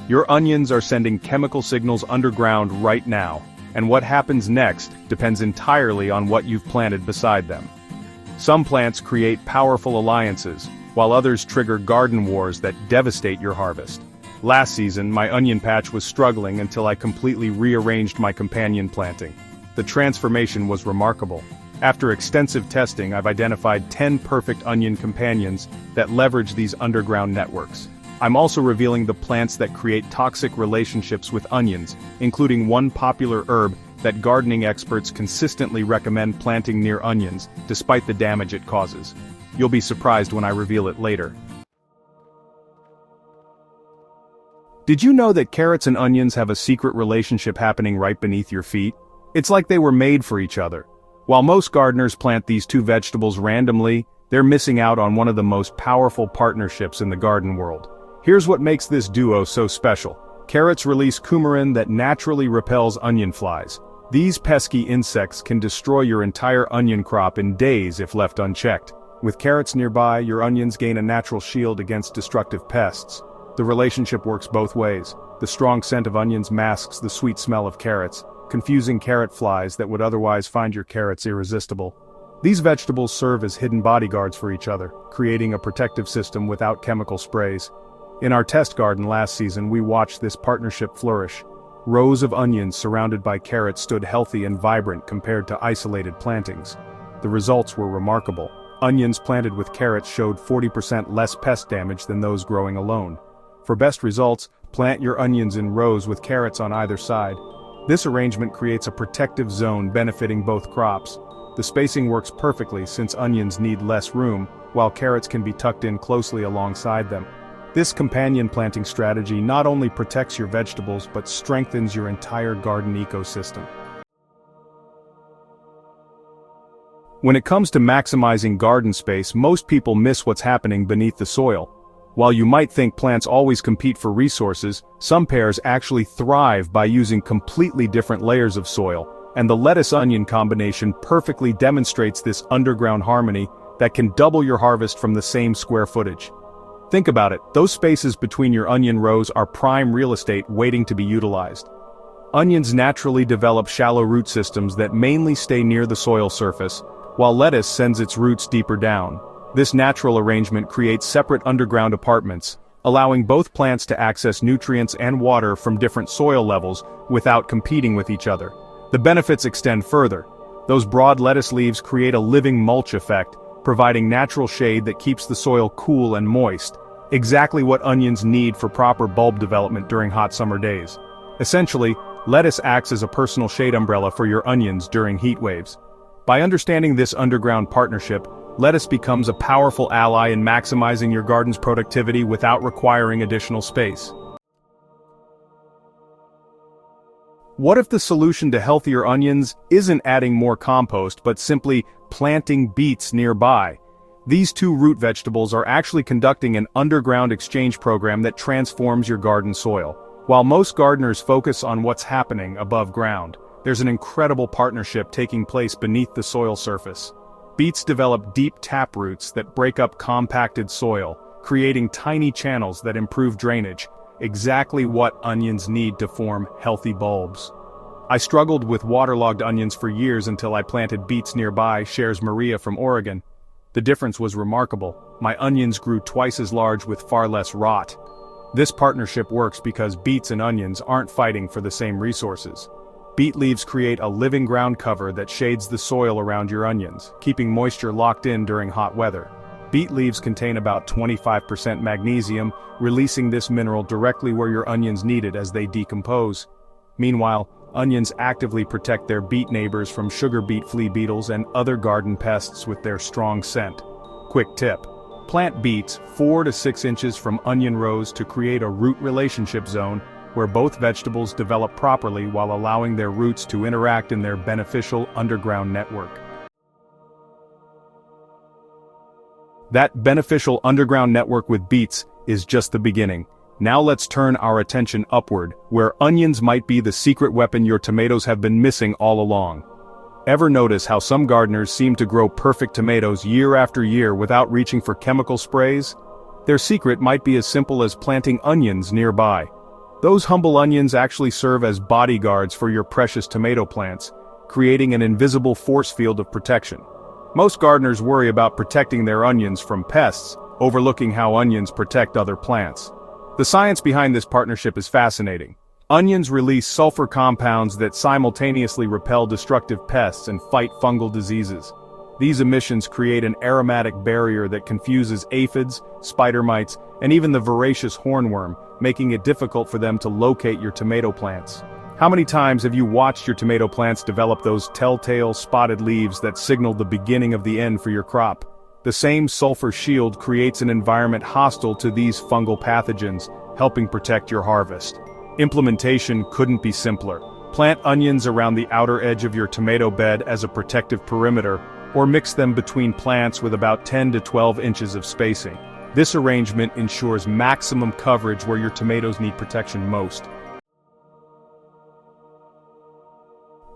Your onions are sending chemical signals underground right now, and what happens next depends entirely on what you've planted beside them. Some plants create powerful alliances, while others trigger garden wars that devastate your harvest. Last season, my onion patch was struggling until I completely rearranged my companion planting. The transformation was remarkable. After extensive testing, I've identified 10 perfect onion companions that leverage these underground networks. I'm also revealing the plants that create toxic relationships with onions, including one popular herb that gardening experts consistently recommend planting near onions, despite the damage it causes. You'll be surprised when I reveal it later. Did you know that carrots and onions have a secret relationship happening right beneath your feet? It's like they were made for each other. While most gardeners plant these two vegetables randomly, they're missing out on one of the most powerful partnerships in the garden world. Here's what makes this duo so special. Carrots release coumarin that naturally repels onion flies. These pesky insects can destroy your entire onion crop in days if left unchecked. With carrots nearby, your onions gain a natural shield against destructive pests. The relationship works both ways. The strong scent of onions masks the sweet smell of carrots, confusing carrot flies that would otherwise find your carrots irresistible. These vegetables serve as hidden bodyguards for each other, creating a protective system without chemical sprays. In our test garden last season, we watched this partnership flourish. Rows of onions surrounded by carrots stood healthy and vibrant compared to isolated plantings. The results were remarkable. Onions planted with carrots showed 40% less pest damage than those growing alone. For best results, plant your onions in rows with carrots on either side. This arrangement creates a protective zone benefiting both crops. The spacing works perfectly since onions need less room, while carrots can be tucked in closely alongside them. This companion planting strategy not only protects your vegetables but strengthens your entire garden ecosystem. When it comes to maximizing garden space, most people miss what's happening beneath the soil. While you might think plants always compete for resources, some pairs actually thrive by using completely different layers of soil, and the lettuce-onion combination perfectly demonstrates this underground harmony that can double your harvest from the same square footage. Think about it, those spaces between your onion rows are prime real estate waiting to be utilized. Onions naturally develop shallow root systems that mainly stay near the soil surface, while lettuce sends its roots deeper down. This natural arrangement creates separate underground apartments, allowing both plants to access nutrients and water from different soil levels without competing with each other. The benefits extend further. Those broad lettuce leaves create a living mulch effect, providing natural shade that keeps the soil cool and moist, exactly what onions need for proper bulb development during hot summer days. Essentially, lettuce acts as a personal shade umbrella for your onions during heat waves. By understanding this underground partnership, lettuce becomes a powerful ally in maximizing your garden's productivity without requiring additional space. What if the solution to healthier onions isn't adding more compost but simply planting beets nearby? These two root vegetables are actually conducting an underground exchange program that transforms your garden soil. While most gardeners focus on what's happening above ground, there's an incredible partnership taking place beneath the soil surface. Beets develop deep tap roots that break up compacted soil, creating tiny channels that improve drainage, exactly what onions need to form healthy bulbs. I struggled with waterlogged onions for years until I planted beets nearby, shares Maria from Oregon. The difference was remarkable. My onions grew twice as large with far less rot. This partnership works because beets and onions aren't fighting for the same resources. Beet leaves create a living ground cover that shades the soil around your onions, keeping moisture locked in during hot weather. Beet leaves contain about 25% magnesium, releasing this mineral directly where your onions need it as they decompose. Meanwhile, onions actively protect their beet neighbors from sugar beet flea beetles and other garden pests with their strong scent. Quick tip: plant beets 4 to 6 inches from onion rows to create a root relationship zone where both vegetables develop properly while allowing their roots to interact in their beneficial underground network. That beneficial underground network with beets is just the beginning. Now let's turn our attention upward, where onions might be the secret weapon your tomatoes have been missing all along. Ever notice how some gardeners seem to grow perfect tomatoes year after year without reaching for chemical sprays? Their secret might be as simple as planting onions nearby. Those humble onions actually serve as bodyguards for your precious tomato plants, creating an invisible force field of protection. Most gardeners worry about protecting their onions from pests, overlooking how onions protect other plants. The science behind this partnership is fascinating. Onions release sulfur compounds that simultaneously repel destructive pests and fight fungal diseases. These emissions create an aromatic barrier that confuses aphids, spider mites, and even the voracious hornworm, making it difficult for them to locate your tomato plants. How many times have you watched your tomato plants develop those telltale spotted leaves that signal the beginning of the end for your crop? The same sulfur shield creates an environment hostile to these fungal pathogens, helping protect your harvest. Implementation couldn't be simpler. Plant onions around the outer edge of your tomato bed as a protective perimeter, or mix them between plants with about 10 to 12 inches of spacing. This arrangement ensures maximum coverage where your tomatoes need protection most.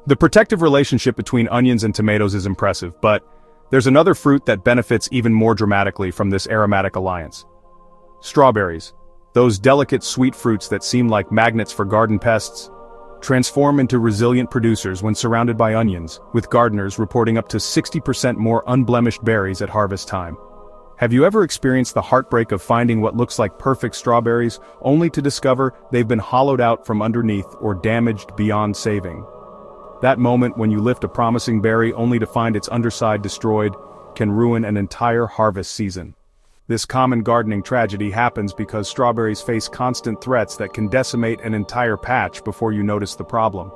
The protective relationship between onions and tomatoes is impressive, but there's another fruit that benefits even more dramatically from this aromatic alliance. Strawberries, those delicate sweet fruits that seem like magnets for garden pests, transform into resilient producers when surrounded by onions, with gardeners reporting up to 60% more unblemished berries at harvest time. Have you ever experienced the heartbreak of finding what looks like perfect strawberries, only to discover they've been hollowed out from underneath or damaged beyond saving? That moment when you lift a promising berry only to find its underside destroyed can ruin an entire harvest season. This common gardening tragedy happens because strawberries face constant threats that can decimate an entire patch before you notice the problem.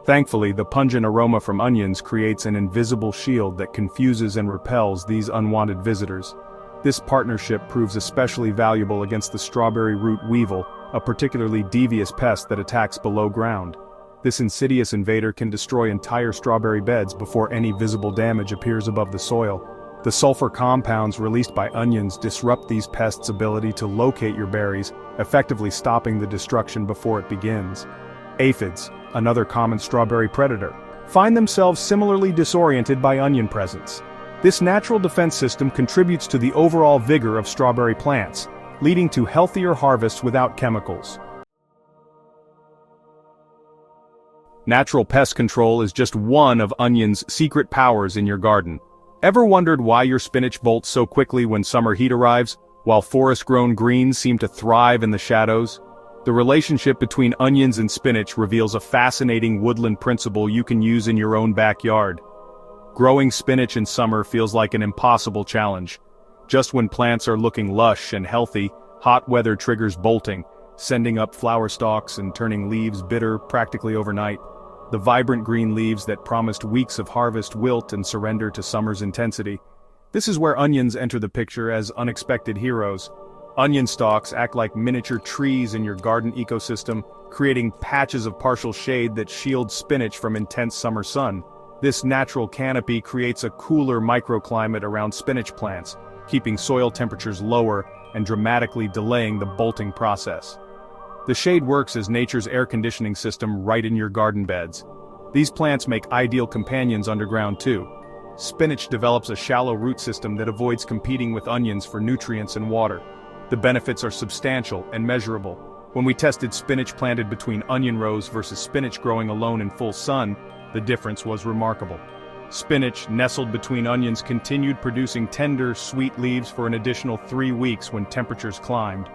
Thankfully, the pungent aroma from onions creates an invisible shield that confuses and repels these unwanted visitors. This partnership proves especially valuable against the strawberry root weevil, a particularly devious pest that attacks below ground. This insidious invader can destroy entire strawberry beds before any visible damage appears above the soil. The sulfur compounds released by onions disrupt these pests' ability to locate your berries, effectively stopping the destruction before it begins. Aphids, another common strawberry predator, find themselves similarly disoriented by onion presence. This natural defense system contributes to the overall vigor of strawberry plants, leading to healthier harvests without chemicals. Natural pest control is just one of onions' secret powers in your garden. Ever wondered why your spinach bolts so quickly when summer heat arrives, while forest-grown greens seem to thrive in the shadows? The relationship between onions and spinach reveals a fascinating woodland principle you can use in your own backyard. Growing spinach in summer feels like an impossible challenge. Just when plants are looking lush and healthy, hot weather triggers bolting, sending up flower stalks and turning leaves bitter practically overnight. The vibrant green leaves that promised weeks of harvest wilt and surrender to summer's intensity. This is where onions enter the picture as unexpected heroes. Onion stalks act like miniature trees in your garden ecosystem, creating patches of partial shade that shield spinach from intense summer sun. This natural canopy creates a cooler microclimate around spinach plants, keeping soil temperatures lower and dramatically delaying the bolting process. The shade works as nature's air conditioning system right in your garden beds. These plants make ideal companions underground too. Spinach develops a shallow root system that avoids competing with onions for nutrients and water. The benefits are substantial and measurable. When we tested spinach planted between onion rows versus spinach growing alone in full sun, the difference was remarkable. Spinach, nestled between onions, continued producing tender, sweet leaves for an additional 3 weeks when temperatures climbed.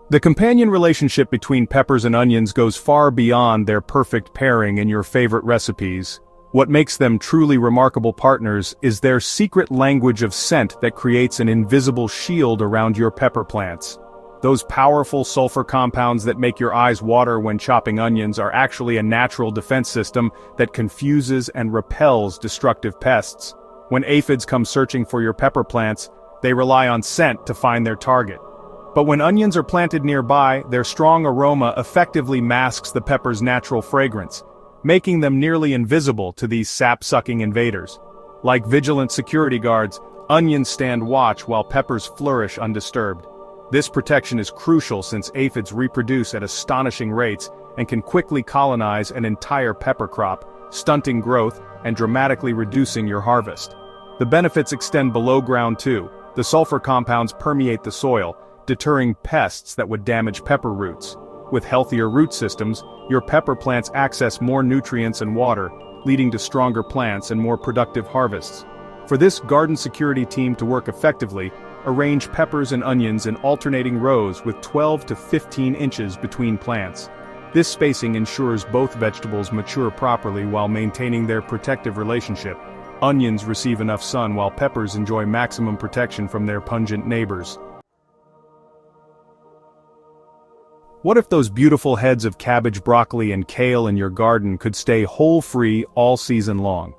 The companion relationship between peppers and onions goes far beyond their perfect pairing in your favorite recipes. What makes them truly remarkable partners is their secret language of scent that creates an invisible shield around your pepper plants. Those powerful sulfur compounds that make your eyes water when chopping onions are actually a natural defense system that confuses and repels destructive pests. When aphids come searching for your pepper plants, they rely on scent to find their target. But when onions are planted nearby, their strong aroma effectively masks the pepper's natural fragrance, making them nearly invisible to these sap-sucking invaders. Like vigilant security guards, onions stand watch while peppers flourish undisturbed. This protection is crucial since aphids reproduce at astonishing rates and can quickly colonize an entire pepper crop, stunting growth and dramatically reducing your harvest. The benefits extend below ground too. The sulfur compounds permeate the soil, deterring pests that would damage pepper roots. With healthier root systems, your pepper plants access more nutrients and water, leading to stronger plants and more productive harvests. For this garden security team to work effectively, arrange peppers and onions in alternating rows with 12 to 15 inches between plants. This spacing ensures both vegetables mature properly while maintaining their protective relationship. Onions receive enough sun while peppers enjoy maximum protection from their pungent neighbors. What if those beautiful heads of cabbage, broccoli, and kale in your garden could stay hole-free all season long?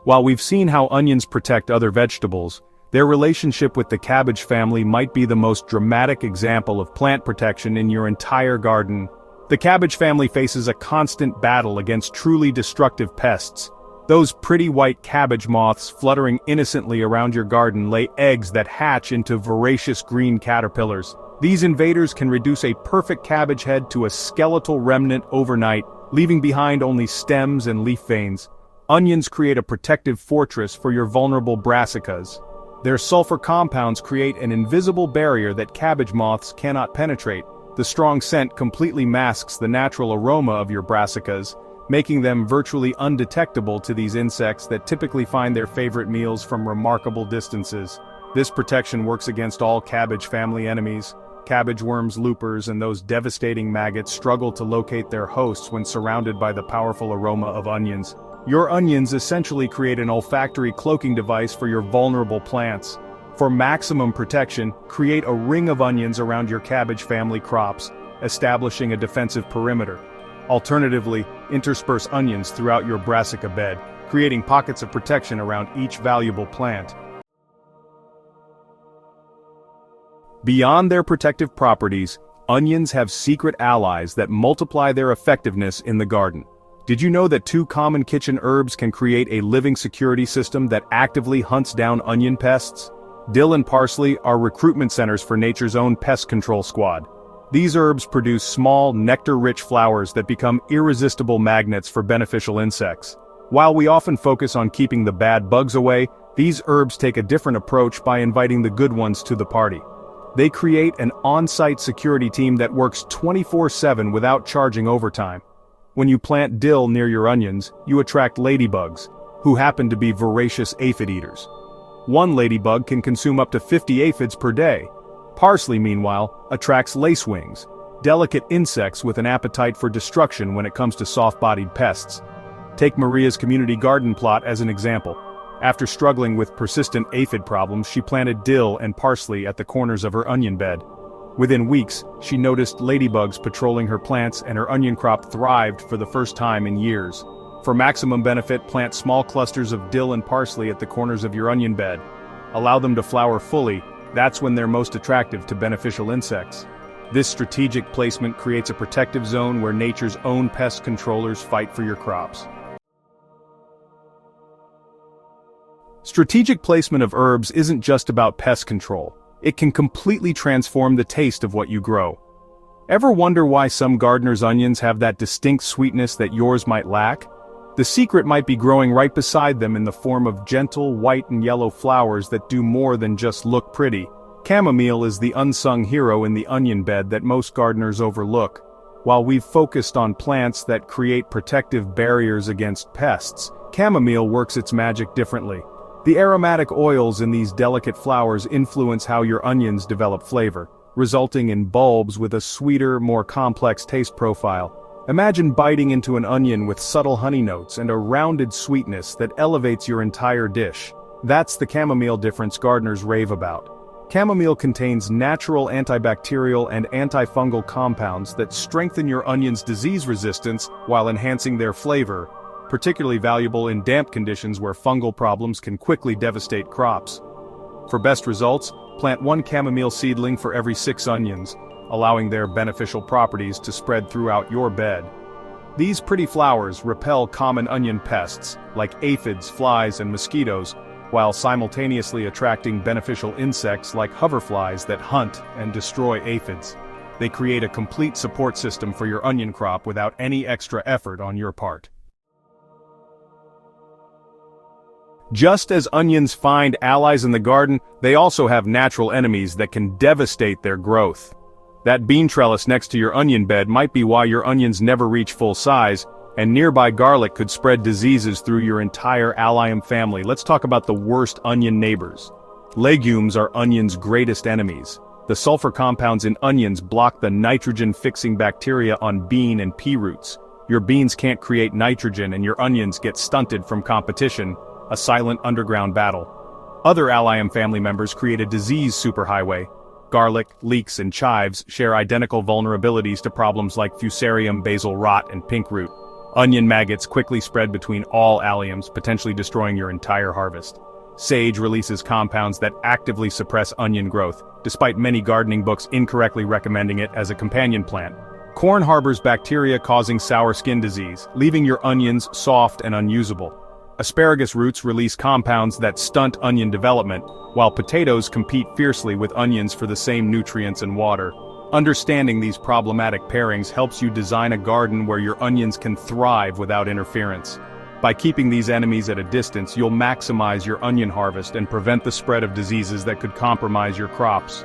While we've seen how onions protect other vegetables, their relationship with the cabbage family might be the most dramatic example of plant protection in your entire garden. The cabbage family faces a constant battle against truly destructive pests. Those pretty white cabbage moths fluttering innocently around your garden lay eggs that hatch into voracious green caterpillars. These invaders can reduce a perfect cabbage head to a skeletal remnant overnight, leaving behind only stems and leaf veins. Onions create a protective fortress for your vulnerable brassicas. Their sulfur compounds create an invisible barrier that cabbage moths cannot penetrate. The strong scent completely masks the natural aroma of your brassicas, making them virtually undetectable to these insects that typically find their favorite meals from remarkable distances. This protection works against all cabbage family enemies. Cabbage worms, loopers, and those devastating maggots struggle to locate their hosts when surrounded by the powerful aroma of onions. Your onions essentially create an olfactory cloaking device for your vulnerable plants. For maximum protection, create a ring of onions around your cabbage family crops, establishing a defensive perimeter. Alternatively, intersperse onions throughout your brassica bed, creating pockets of protection around each valuable plant. Beyond their protective properties, onions have secret allies that multiply their effectiveness in the garden. Did you know that 2 common kitchen herbs can create a living security system that actively hunts down onion pests? Dill and parsley are recruitment centers for nature's own pest control squad. These herbs produce small, nectar-rich flowers that become irresistible magnets for beneficial insects. While we often focus on keeping the bad bugs away, these herbs take a different approach by inviting the good ones to the party. They create an on-site security team that works 24/7 without charging overtime. When you plant dill near your onions, you attract ladybugs, who happen to be voracious aphid eaters. One ladybug can consume up to 50 aphids per day. Parsley, meanwhile, attracts lacewings, delicate insects with an appetite for destruction when it comes to soft-bodied pests. Take Maria's community garden plot as an example. After struggling with persistent aphid problems, she planted dill and parsley at the corners of her onion bed. Within weeks, she noticed ladybugs patrolling her plants and her onion crop thrived for the first time in years. For maximum benefit, plant small clusters of dill and parsley at the corners of your onion bed. Allow them to flower fully. That's when they're most attractive to beneficial insects. This strategic placement creates a protective zone where nature's own pest controllers fight for your crops. Strategic placement of herbs isn't just about pest control. It can completely transform the taste of what you grow. Ever wonder why some gardeners' onions have that distinct sweetness that yours might lack? The secret might be growing right beside them in the form of gentle white and yellow flowers that do more than just look pretty. Chamomile is the unsung hero in the onion bed that most gardeners overlook. While we've focused on plants that create protective barriers against pests, chamomile works its magic differently. The aromatic oils in these delicate flowers influence how your onions develop flavor, resulting in bulbs with a sweeter, more complex taste profile. Imagine biting into an onion with subtle honey notes and a rounded sweetness that elevates your entire dish. That's the chamomile difference gardeners rave about. Chamomile contains natural antibacterial and antifungal compounds that strengthen your onion's disease resistance while enhancing their flavor, particularly valuable in damp conditions where fungal problems can quickly devastate crops. For best results, plant 1 chamomile seedling for every 6 onions, allowing their beneficial properties to spread throughout your bed. These pretty flowers repel common onion pests, like aphids, flies, and mosquitoes, while simultaneously attracting beneficial insects like hoverflies that hunt and destroy aphids. They create a complete support system for your onion crop without any extra effort on your part. Just as onions find allies in the garden, they also have natural enemies that can devastate their growth. That bean trellis next to your onion bed might be why your onions never reach full size, and nearby garlic could spread diseases through your entire allium family. Let's talk about the worst onion neighbors. Legumes are onions' greatest enemies. The sulfur compounds in onions block the nitrogen-fixing bacteria on bean and pea roots. Your beans can't create nitrogen and your onions get stunted from competition, a silent underground battle. Other allium family members create a disease superhighway. Garlic, leeks, and chives share identical vulnerabilities to problems like fusarium, basil rot, and pink root. Onion maggots quickly spread between all alliums, potentially destroying your entire harvest. Sage releases compounds that actively suppress onion growth, despite many gardening books incorrectly recommending it as a companion plant. Corn harbors bacteria causing sour skin disease, leaving your onions soft and unusable. Asparagus roots release compounds that stunt onion development, while potatoes compete fiercely with onions for the same nutrients and water. Understanding these problematic pairings helps you design a garden where your onions can thrive without interference. By keeping these enemies at a distance, you'll maximize your onion harvest and prevent the spread of diseases that could compromise your crops.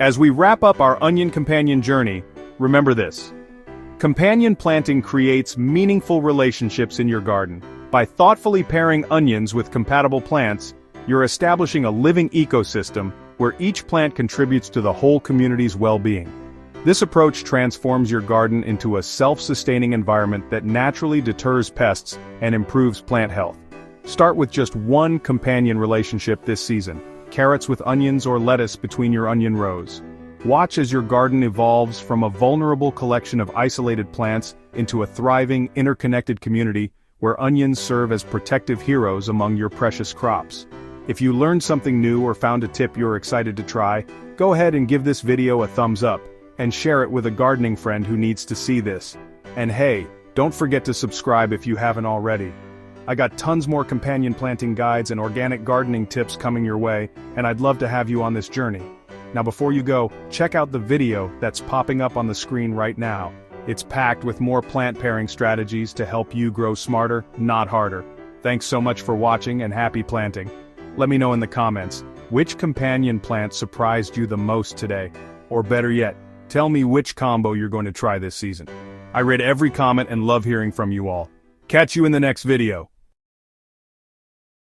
As we wrap up our onion companion journey, remember this. Companion planting creates meaningful relationships in your garden. By thoughtfully pairing onions with compatible plants, you're establishing a living ecosystem where each plant contributes to the whole community's well-being. This approach transforms your garden into a self-sustaining environment that naturally deters pests and improves plant health. Start with just one companion relationship this season: carrots with onions or lettuce between your onion rows. Watch as your garden evolves from a vulnerable collection of isolated plants into a thriving, interconnected community where onions serve as protective heroes among your precious crops. If you learned something new or found a tip you're excited to try, go ahead and give this video a thumbs up, and share it with a gardening friend who needs to see this. And hey, don't forget to subscribe if you haven't already. I got tons more companion planting guides and organic gardening tips coming your way, and I'd love to have you on this journey. Now before you go, check out the video that's popping up on the screen right now. It's packed with more plant pairing strategies to help you grow smarter, not harder. Thanks so much for watching and happy planting. Let me know in the comments, which companion plant surprised you the most today? Or better yet, tell me which combo you're going to try this season. I read every comment and love hearing from you all. Catch you in the next video.